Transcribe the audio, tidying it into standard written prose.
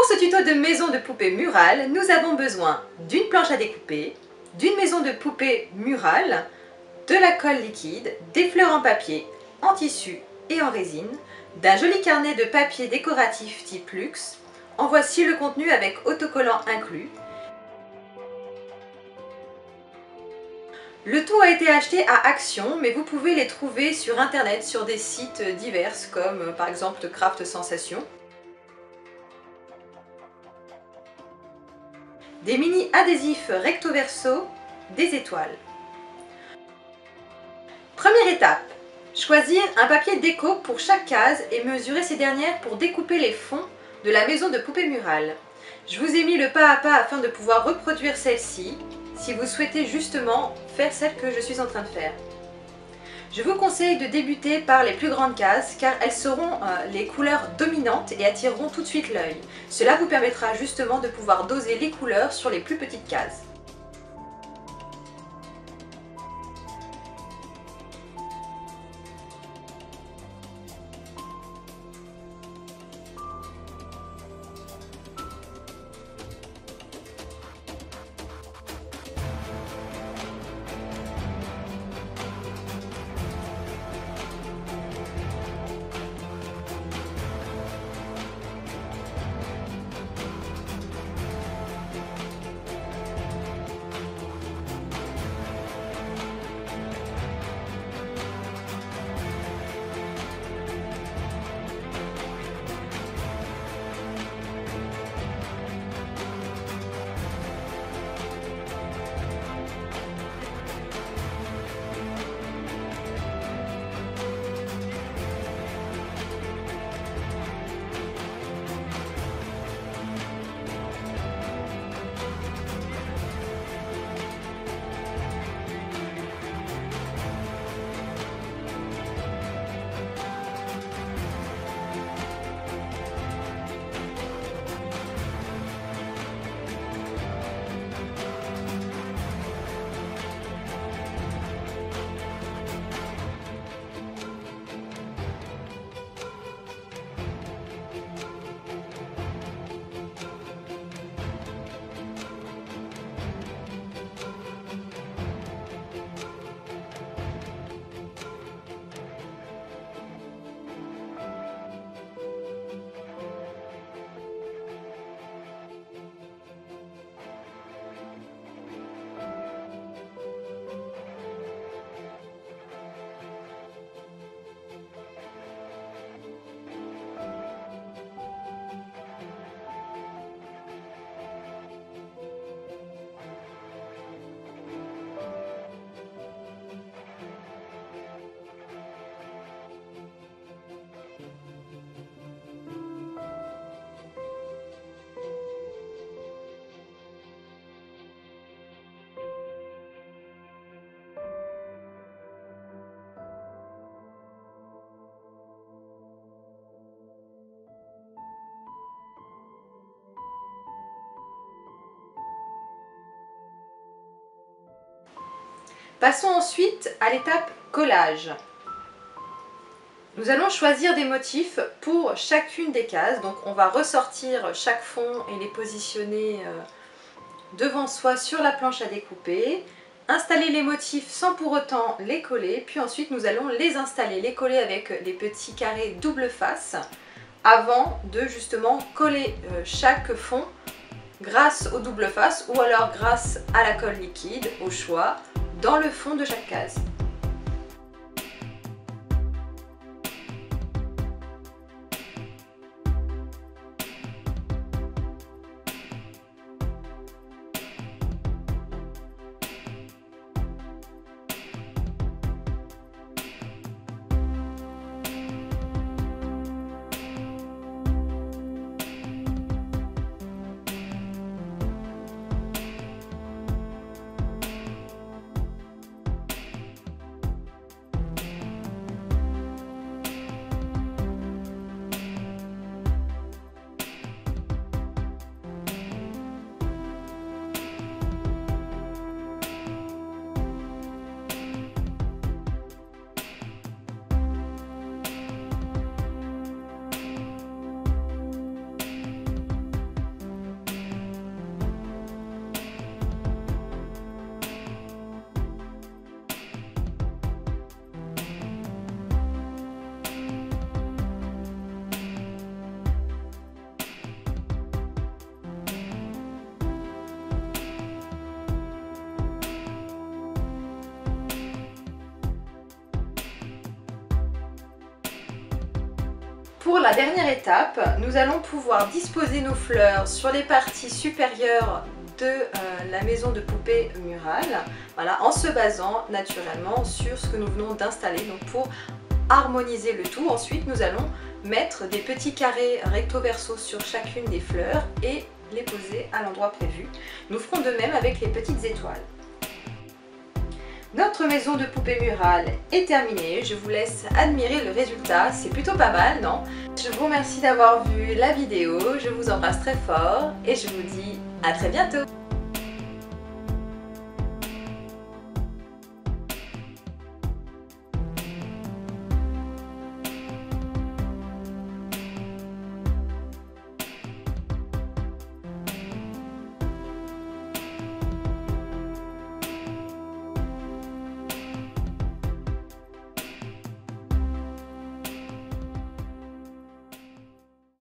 Pour ce tuto de maison de poupée murale, nous avons besoin d'une planche à découper, d'une maison de poupée murale, de la colle liquide, des fleurs en papier, en tissu et en résine, d'un joli carnet de papier décoratif type luxe. En voici le contenu avec autocollant inclus. Le tout a été acheté à Action, mais vous pouvez les trouver sur internet sur des sites divers comme par exemple Craft Sensation. Des mini adhésifs recto verso, des étoiles. Première étape, choisir un papier déco pour chaque case et mesurer ces dernières pour découper les fonds de la maison de poupée murale. Je vous ai mis le pas à pas afin de pouvoir reproduire celle-ci, si vous souhaitez justement faire celle que je suis en train de faire. Je vous conseille de débuter par les plus grandes cases car elles seront les couleurs dominantes et attireront tout de suite l'œil. Cela vous permettra justement de pouvoir doser les couleurs sur les plus petites cases. Passons ensuite à l'étape collage. Nous allons choisir des motifs pour chacune des cases. Donc on va ressortir chaque fond et les positionner devant soi sur la planche à découper. Installer les motifs sans pour autant les coller. Puis ensuite nous allons les installer, les coller avec les petits carrés double face avant de justement coller chaque fond grâce au double face ou alors grâce à la colle liquide au choix dans le fond de chaque case. Pour la dernière étape, nous allons pouvoir disposer nos fleurs sur les parties supérieures de la maison de poupée murale, voilà, en se basant naturellement sur ce que nous venons d'installer. Donc pour harmoniser le tout, ensuite nous allons mettre des petits carrés recto verso sur chacune des fleurs et les poser à l'endroit prévu. Nous ferons de même avec les petites étoiles. Notre maison de poupée murale est terminée, je vous laisse admirer le résultat, c'est plutôt pas mal, non? Je vous remercie d'avoir vu la vidéo, je vous embrasse très fort et je vous dis à très bientôt!